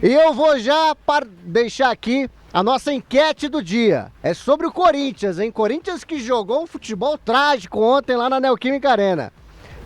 E eu vou já deixar aqui a nossa enquete do dia. É sobre o Corinthians, hein? Corinthians que jogou um futebol trágico ontem lá na Neoquímica Arena.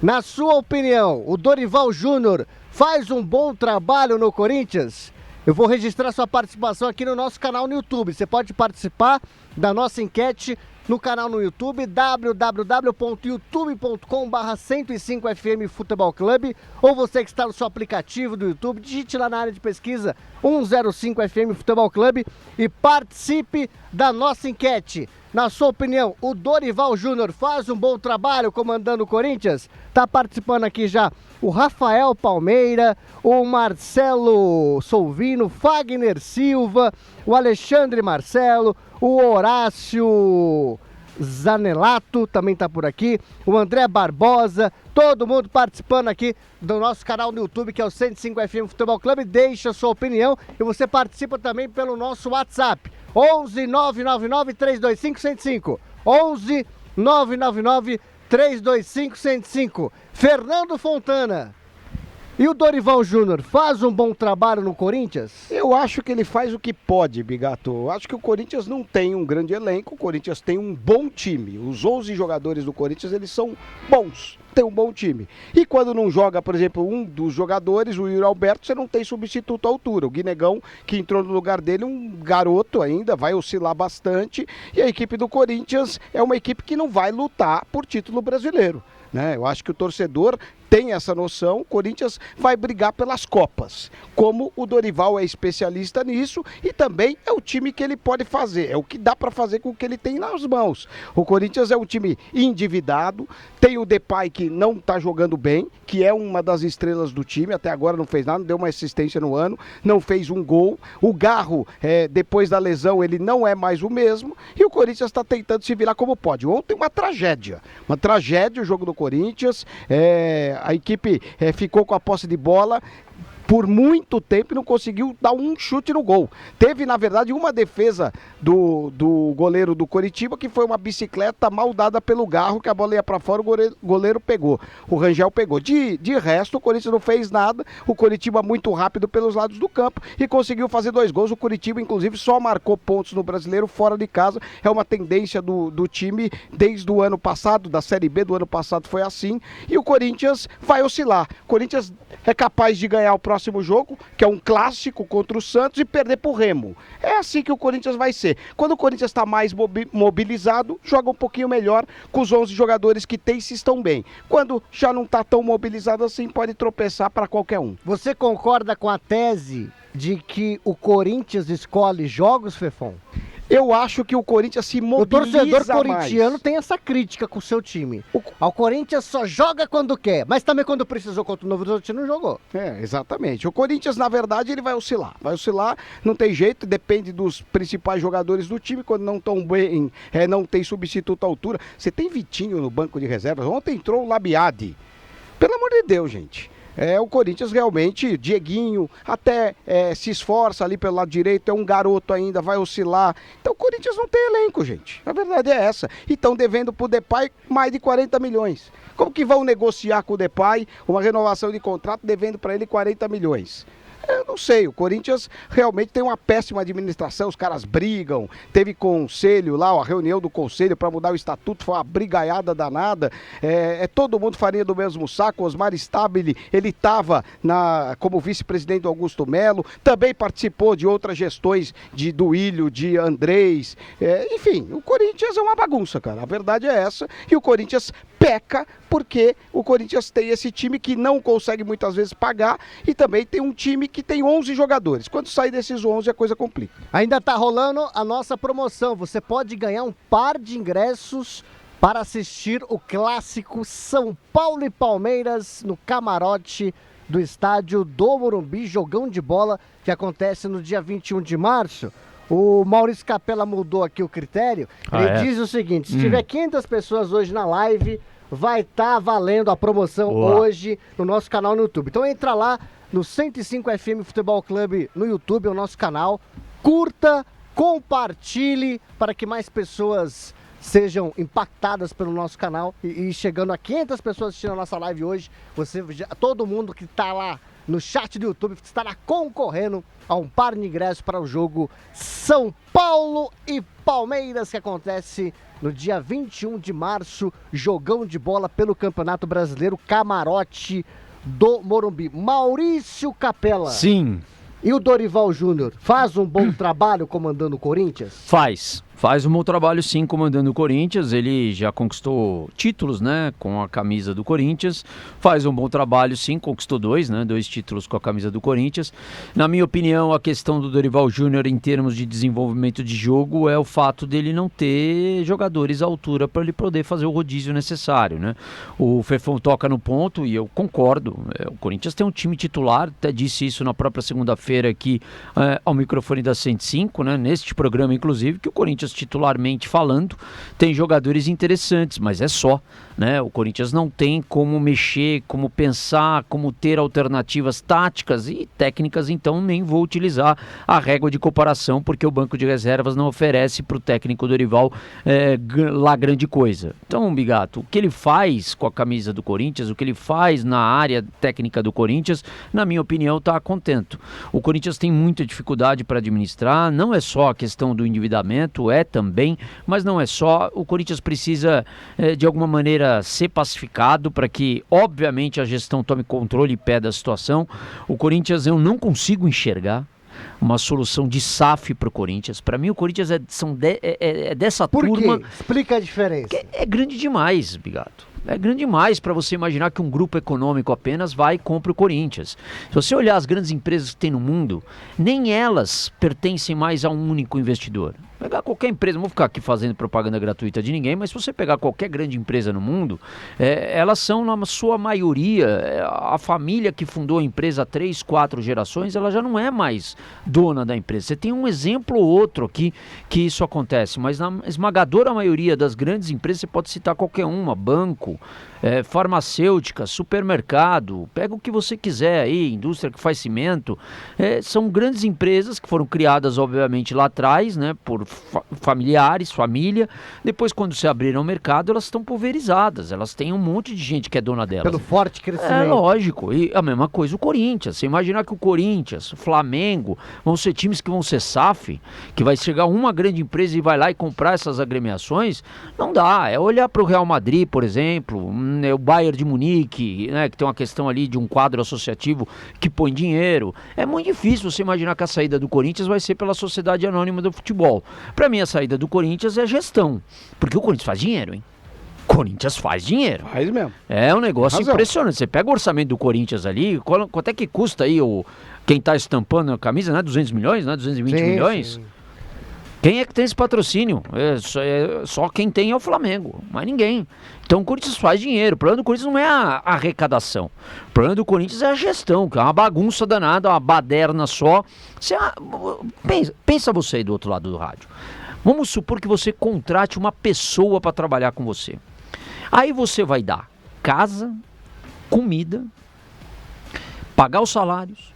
Na sua opinião, o Dorival Júnior faz um bom trabalho no Corinthians? Eu vou registrar sua participação aqui no nosso canal no YouTube. Você pode participar da nossa enquete no canal no YouTube, www.youtube.com/105FM Futebol Clube, ou você que está no seu aplicativo do YouTube, digite lá na área de pesquisa 105FM Futebol Clube e participe da nossa enquete. Na sua opinião, o Dorival Júnior faz um bom trabalho comandando o Corinthians? Tá participando aqui já o Rafael Palmeira, o Marcelo Solvino, Fagner Silva, o Alexandre Marcelo, o Horácio Zanelato também tá por aqui, o André Barbosa, todo mundo participando aqui do nosso canal no YouTube, que é o 105FM Futebol Clube. Deixa a sua opinião e você participa também pelo nosso WhatsApp, 11 999 325 105, 11 999 325 105. Fernando Fontana, e o Dorival Júnior faz um bom trabalho no Corinthians? Eu acho que ele faz o que pode, Bigato. Eu acho que o Corinthians não tem um grande elenco, o Corinthians tem um bom time. Os 11 jogadores do Corinthians, eles são bons, tem um bom time. E quando não joga, por exemplo, um dos jogadores, o Yuri Alberto, você não tem substituto à altura. O Guinegão, que entrou no lugar dele, um garoto ainda, vai oscilar bastante. E a equipe do Corinthians é uma equipe que não vai lutar por título brasileiro, né? Eu acho que o torcedor tem essa noção. O Corinthians vai brigar pelas Copas, como o Dorival é especialista nisso, e também é o time que ele pode fazer, é o que dá para fazer com o que ele tem nas mãos. O Corinthians é um time endividado, tem o Depay que não está jogando bem, que é uma das estrelas do time, até agora não fez nada, não deu uma assistência no ano, não fez um gol. O Garro, depois da lesão, ele não é mais o mesmo, e o Corinthians está tentando se virar como pode. Ontem uma tragédia o jogo do Corinthians. A equipe ficou com a posse de bola por muito tempo e não conseguiu dar um chute no gol. Teve, na verdade, uma defesa do goleiro do Coritiba, que foi uma bicicleta mal dada pelo Garro, que a bola ia para fora, o goleiro pegou. O Rangel pegou. De resto, o Corinthians não fez nada. O Coritiba muito rápido pelos lados do campo e conseguiu fazer 2 gols. O Coritiba, inclusive, só marcou pontos no Brasileiro fora de casa. É uma tendência do time desde o ano passado, da Série B do ano passado foi assim. E o Corinthians vai oscilar. O Corinthians é capaz de ganhar o próximo jogo, que é um clássico contra o Santos, e perder pro Remo. É assim que o Corinthians vai ser. Quando o Corinthians está mais mobilizado, joga um pouquinho melhor com os 11 jogadores que tem, se estão bem. Quando já não está tão mobilizado assim, pode tropeçar para qualquer um. Você concorda com a tese de que o Corinthians escolhe jogos, Fefon? Eu acho que o Corinthians se mobiliza mais. O torcedor corintiano tem essa crítica com o seu time. O Corinthians só joga quando quer, mas também quando precisou contra o Novo Horizontino não jogou. Exatamente. O Corinthians, na verdade, ele vai oscilar. Não tem jeito, depende dos principais jogadores do time. Quando não estão bem, não tem substituto à altura. Você tem Vitinho no banco de reservas. Ontem entrou o Labiade. Pelo amor de Deus, gente. O Corinthians realmente, Dieguinho, até se esforça ali pelo lado direito, é um garoto ainda, vai oscilar. Então o Corinthians não tem elenco, gente. A verdade é essa. E estão devendo pro Depay mais de 40 milhões. Como que vão negociar com o Depay uma renovação de contrato devendo para ele 40 milhões? Eu não sei, o Corinthians realmente tem uma péssima administração, os caras brigam, teve conselho lá, a reunião do conselho para mudar o estatuto, foi uma brigaiada danada, todo mundo farinha do mesmo saco. Osmar Stabile, ele estava como vice-presidente do Augusto Melo, também participou de outras gestões de Duílio, de Andrés, enfim, o Corinthians é uma bagunça, cara, a verdade é essa, e o Corinthians peca porque o Corinthians tem esse time que não consegue muitas vezes pagar e também tem um time que tem 11 jogadores. Quando sair desses 11 a coisa complica. Ainda tá rolando a nossa promoção. Você pode ganhar um par de ingressos para assistir o clássico São Paulo e Palmeiras no camarote do estádio do Morumbi, jogão de bola que acontece no dia 21 de março. O Maurício Capella mudou aqui o critério. Ele diz o seguinte: se tiver 500 pessoas hoje na live, vai estar valendo a promoção hoje no nosso canal no YouTube. Então entra lá no 105FM Futebol Clube no YouTube, é o nosso canal. Curta, compartilhe para que mais pessoas sejam impactadas pelo nosso canal. E chegando a 500 pessoas assistindo a nossa live hoje, todo mundo que está lá no chat do YouTube, estará concorrendo a um par de ingressos para o jogo São Paulo e Palmeiras, que acontece no dia 21 de março, jogão de bola pelo Campeonato Brasileiro, camarote do Morumbi. Maurício Capella. Sim. E o Dorival Júnior faz um bom trabalho comandando o Corinthians? Faz um bom trabalho sim comandando o Corinthians, ele já conquistou títulos, né, com a camisa do Corinthians, faz um bom trabalho sim, conquistou 2 títulos com a camisa do Corinthians. Na minha opinião, a questão do Dorival Júnior em termos de desenvolvimento de jogo é o fato dele não ter jogadores à altura para ele poder fazer o rodízio necessário, né. O Fefão toca no ponto e eu concordo, o Corinthians tem um time titular, até disse isso na própria segunda-feira aqui ao microfone da 105, né, neste programa inclusive, que o Corinthians titularmente falando, tem jogadores interessantes, mas é só, né? O Corinthians não tem como mexer, como pensar, como ter alternativas táticas e técnicas, então nem vou utilizar a régua de comparação, porque o banco de reservas não oferece para o técnico Dorival lá grande coisa. Então, Bigato, o que ele faz com a camisa do Corinthians, o que ele faz na área técnica do Corinthians, na minha opinião, está contento. O Corinthians tem muita dificuldade para administrar, não é só a questão do endividamento, também, mas não é só. O Corinthians precisa de alguma maneira ser pacificado para que obviamente a gestão tome controle e pé da situação. O Corinthians, eu não consigo enxergar uma solução de SAF para o Corinthians. Para mim o Corinthians é dessa turma. Por quê? Explica a diferença. É grande demais, Bigato. É grande demais para você imaginar que um grupo econômico apenas vai e compra o Corinthians. Se você olhar as grandes empresas que tem no mundo, nem elas pertencem mais a um único investidor. Pegar qualquer empresa, não vou ficar aqui fazendo propaganda gratuita de ninguém, mas se você pegar qualquer grande empresa no mundo, elas são, na sua maioria, a família que fundou a empresa há 3, 4 gerações, ela já não é mais dona da empresa. Você tem um exemplo ou outro aqui que isso acontece, mas na esmagadora maioria das grandes empresas, você pode citar qualquer uma, banco, farmacêutica, supermercado, pega o que você quiser aí, indústria que faz cimento, são grandes empresas que foram criadas obviamente lá atrás, né, por familiares, família, depois quando se abriram ao mercado elas estão pulverizadas, elas têm um monte de gente que é dona delas. Pelo forte crescimento. É lógico, e a mesma coisa o Corinthians, você imaginar que o Corinthians, o Flamengo, vão ser times que vão ser SAF, que vai chegar uma grande empresa e vai lá e comprar essas agremiações, não dá, é olhar para o Real Madrid, por exemplo, o Bayern de Munique, né, que tem uma questão ali de um quadro associativo que põe dinheiro. É muito difícil você imaginar que a saída do Corinthians vai ser pela Sociedade Anônima do Futebol. Para mim, a saída do Corinthians é gestão, porque o Corinthians faz dinheiro, hein? Corinthians faz dinheiro. Faz mesmo. É um negócio impressionante. Você pega o orçamento do Corinthians ali, quanto é que custa aí quem tá estampando a camisa, né? 200 milhões, né? 220 milhões? Sim. Quem é que tem esse patrocínio? Só quem tem é o Flamengo, mas ninguém. Então o Corinthians faz dinheiro. O problema do Corinthians não é a arrecadação. O problema do Corinthians é a gestão, que é uma bagunça danada, uma baderna só. Pensa você aí do outro lado do rádio. Vamos supor que você contrate uma pessoa para trabalhar com você. Aí você vai dar casa, comida, pagar os salários,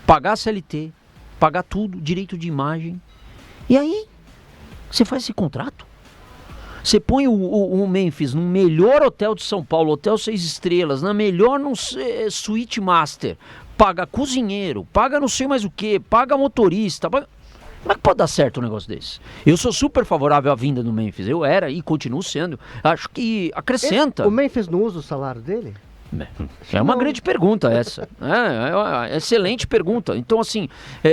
pagar a CLT, pagar tudo, direito de imagem. E aí, você faz esse contrato? Você põe o Memphis no melhor hotel de São Paulo, hotel 6 estrelas, na melhor suíte master, paga cozinheiro, paga não sei mais o que, paga motorista, paga... Como é que pode dar certo um negócio desse? Eu sou super favorável à vinda do Memphis, eu era e continuo sendo, acho que acrescenta. O Memphis não usa o salário dele? É uma grande pergunta essa. Excelente pergunta. Então, assim,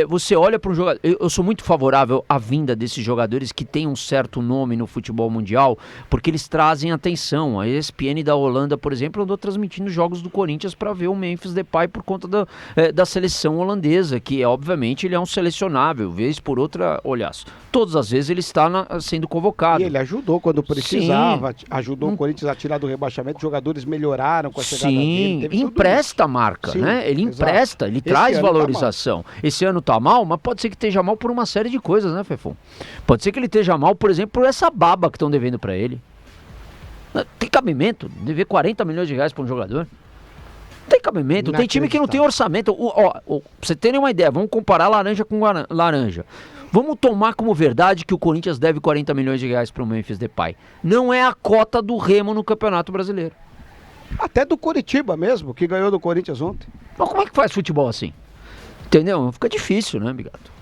você olha para um jogador. Eu sou muito favorável à vinda desses jogadores que têm um certo nome no futebol mundial, porque eles trazem atenção. A ESPN da Holanda, por exemplo, andou transmitindo jogos do Corinthians para ver o Memphis Depay por conta da seleção holandesa, que obviamente ele é um selecionável, vez por outra, olhaço. Todas as vezes ele está sendo convocado. E ele ajudou quando precisava, ajudou o Corinthians a tirar do rebaixamento, jogadores melhoraram com a chegada dele. Empresta a marca, né? Ele empresta, ele traz valorização. Esse ano tá mal, mas pode ser que esteja mal por uma série de coisas, né, Fefão? Pode ser que ele esteja mal, por exemplo, por essa baba que estão devendo para ele. Tem cabimento dever 40 milhões de reais para um jogador? Tem cabimento, tem time que não tem orçamento. Pra você terem uma ideia, vamos comparar laranja com laranja. Vamos tomar como verdade que o Corinthians deve 40 milhões de reais para o Memphis Depay. Não é a cota do Remo no Campeonato Brasileiro. Até do Coritiba mesmo, que ganhou do Corinthians ontem. Mas como é que faz futebol assim? Entendeu? Fica difícil, né, Bigato?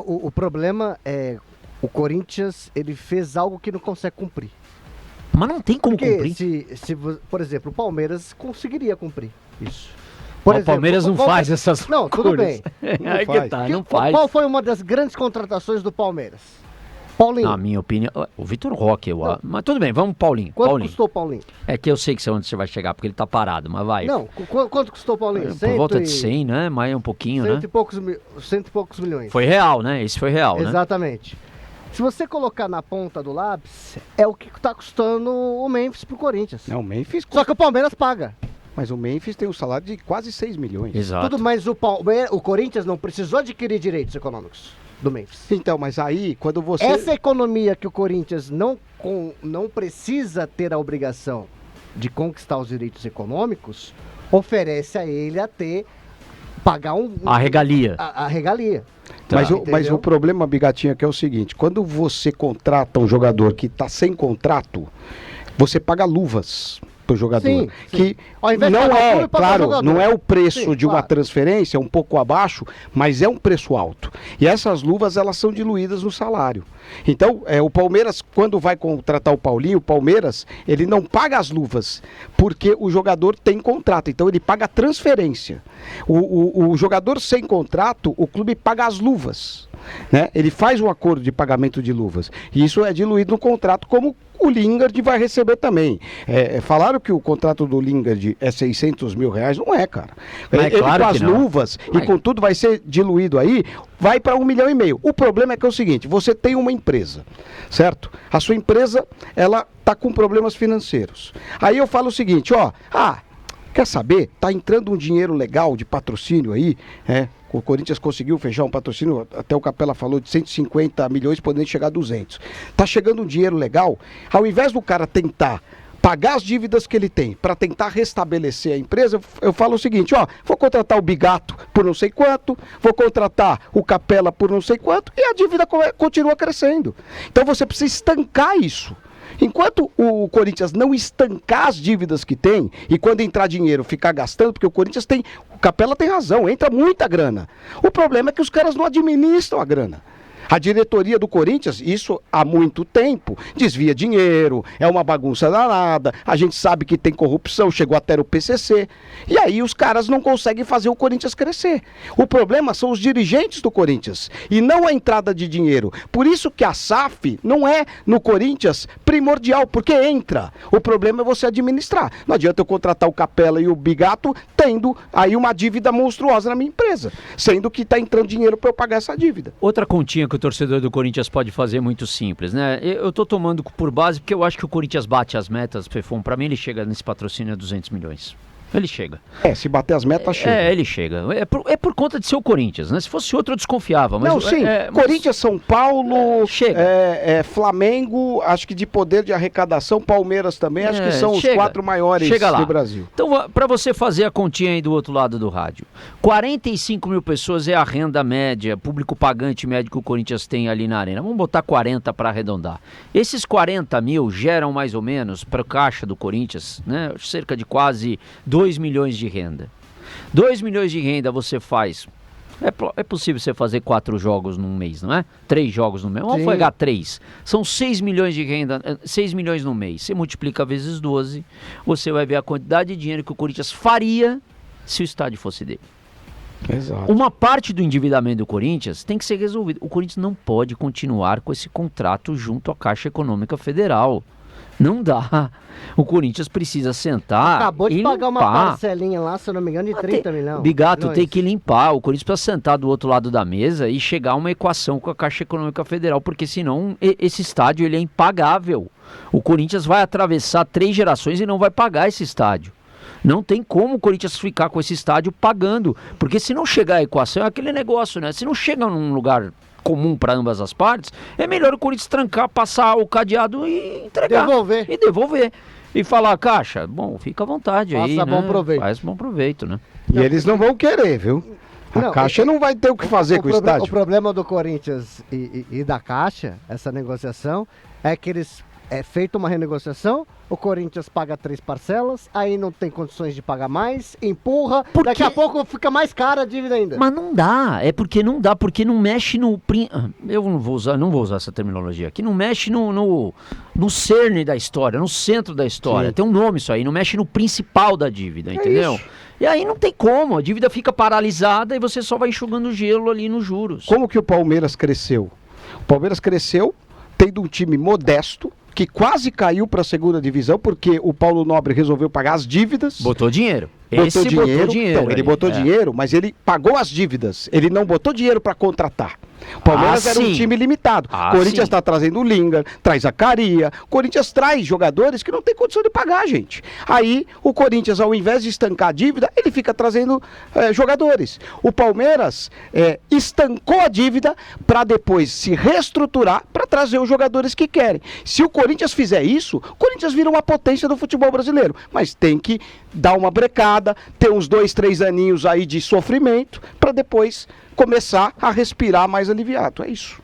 O problema é o Corinthians, ele fez algo que não consegue cumprir. Mas não tem como Porque cumprir. por exemplo, o Palmeiras conseguiria cumprir isso. O Palmeiras não faz essas Não, tudo bem. Não Aí faz. que tá, não faz. Qual foi uma das grandes contratações do Palmeiras? Paulinho. Na minha opinião, o Vitor Roque, mas tudo bem, vamos Paulinho. Quanto Paulinho. custou o Paulinho? É que eu sei que onde você vai chegar, porque ele tá parado, mas vai. Não, quanto custou o Paulinho? Por volta de 100, né? Mais um pouquinho, né? Cento e poucos milhões. Foi real, né? Esse foi real, né? Exatamente. Se você colocar na ponta do lápis, é o que tá custando o Memphis pro Corinthians. Não, o Memphis... Só que o Palmeiras paga. Mas o Memphis tem um salário de quase 6 milhões. Exato. Tudo, mas o Corinthians não precisou adquirir direitos econômicos do Memphis. Então, mas aí, quando você... Essa economia que o Corinthians não precisa ter a obrigação de conquistar os direitos econômicos, oferece a ele pagar a regalia. A regalia. Mas o problema, Bigatinha, que é o seguinte: quando você contrata um jogador que está sem contrato, você paga luvas pro jogador. Sim. Que Ao invés de não pagar o é, clube, paga o claro, jogador. não é o preço Sim, de uma claro. transferência, um pouco abaixo, mas é um preço alto. E essas luvas, elas são diluídas no salário. Então, o Palmeiras, quando vai contratar o Paulinho, o Palmeiras, ele não paga as luvas, porque o jogador tem contrato. Então, ele paga a transferência. O jogador sem contrato, o clube paga as luvas. Né? Ele faz um acordo de pagamento de luvas. E isso é diluído no contrato, como o Lingard vai receber também. Falaram que o contrato do Lingard é 600 mil reais, não é, cara. Mas Ele claro com que as não. luvas e com tudo vai ser diluído aí, vai para 1,5 milhão. O problema é que é o seguinte: você tem uma empresa, certo? A sua empresa, ela tá com problemas financeiros. Aí eu falo o seguinte, quer saber? Tá entrando um dinheiro legal de patrocínio aí, o Corinthians conseguiu fechar um patrocínio, até o Capela falou, de 150 milhões, podendo chegar a 200. Tá chegando um dinheiro legal, ao invés do cara tentar pagar as dívidas que ele tem para tentar restabelecer a empresa, eu falo o seguinte, vou contratar o Bigato por não sei quanto, vou contratar o Capela por não sei quanto, e a dívida continua crescendo. Então você precisa estancar isso. Enquanto o Corinthians não estancar as dívidas que tem, e quando entrar dinheiro ficar gastando, porque o Corinthians tem, o Capela tem razão, entra muita grana. O problema é que os caras não administram a grana. A diretoria do Corinthians, isso há muito tempo, desvia dinheiro, é uma bagunça danada, a gente sabe que tem corrupção, chegou até no PCC, e aí os caras não conseguem fazer o Corinthians crescer. O problema são os dirigentes do Corinthians, e não a entrada de dinheiro. Por isso que a SAF não é, no Corinthians, primordial, porque entra. O problema é você administrar. Não adianta eu contratar o Capela e o Bigato, tendo aí uma dívida monstruosa na minha empresa, sendo que está entrando dinheiro para eu pagar essa dívida. Outra continha que o torcedor do Corinthians pode fazer muito simples, né? Eu tô tomando por base porque eu acho que o Corinthians bate as metas, Fefon. Pra mim ele chega nesse patrocínio a 200 milhões. Ele chega. Se bater as metas, chega. Ele chega. É por conta de ser o Corinthians, né? Se fosse outro eu desconfiava. Mas, Não, sim. Corinthians, São Paulo, chega. Flamengo, acho que de poder de arrecadação, Palmeiras também, acho que são os 4 maiores do Brasil. Então, para você fazer a continha aí do outro lado do rádio, 45 mil pessoas é a renda média, público pagante médio que o Corinthians tem ali na arena. Vamos botar 40 para arredondar. Esses 40 mil geram mais ou menos, para o caixa do Corinthians, né, cerca de quase 2 milhões de renda. 2 milhões de renda você faz. É possível você fazer 4 jogos num mês, não é? 3 jogos no mês. Vamos pegar 3. São 6 milhões de renda, 6 milhões no mês. Você multiplica vezes 12, você vai ver a quantidade de dinheiro que o Corinthians faria se o estádio fosse dele. Exato. Uma parte do endividamento do Corinthians tem que ser resolvida. O Corinthians não pode continuar com esse contrato junto à Caixa Econômica Federal. Não dá. O Corinthians precisa sentar. Acabou de e pagar limpar. uma parcelinha lá, se eu não me engano, de 30 milhões. Bigato, tem que limpar. O Corinthians precisa sentar do outro lado da mesa e chegar a uma equação com a Caixa Econômica Federal, porque senão esse estádio ele é impagável. O Corinthians vai atravessar 3 gerações e não vai pagar esse estádio. Não tem como o Corinthians ficar com esse estádio pagando, porque se não chegar a equação, é aquele negócio, né? Se não chega num lugar comum para ambas as partes, é melhor o Corinthians trancar, passar o cadeado e entregar. Devolver. E falar, Caixa, bom, fica à vontade aí, Faça bom proveito. Faz bom proveito, né? E eles não vão querer, viu? A Caixa não vai ter o que fazer com o estádio. O problema do Corinthians e da Caixa, essa negociação, é que eles é feita uma renegociação, o Corinthians paga 3 parcelas, aí não tem condições de pagar mais, empurra, daqui a pouco fica mais cara a dívida ainda. Mas não dá, porque não mexe no... Eu não vou usar essa terminologia aqui, não mexe no cerne da história, no centro da história. Sim. Tem um nome isso aí, não mexe no principal da dívida, entendeu? Isso. E aí não tem como, a dívida fica paralisada e você só vai enxugando gelo ali nos juros. Como que o Palmeiras cresceu? O Palmeiras cresceu tendo um time modesto, que quase caiu para a segunda divisão, porque o Paulo Nobre resolveu pagar as dívidas. Botou dinheiro. Botou dinheiro. Então, ele aí. botou dinheiro, mas ele pagou as dívidas. Ele não botou dinheiro para contratar. O Palmeiras era um sim. time limitado. O Corinthians está trazendo o Lingard, traz a Caria. O Corinthians traz jogadores que não tem condição de pagar, gente. Aí o Corinthians, ao invés de estancar a dívida, ele fica trazendo jogadores. O Palmeiras estancou a dívida para depois se reestruturar para trazer os jogadores que querem. Se o Corinthians fizer isso, o Corinthians vira uma potência do futebol brasileiro. Mas tem que dar uma brecada, ter uns 2, 3 aninhos aí de sofrimento para depois começar a respirar mais aliviado. É isso.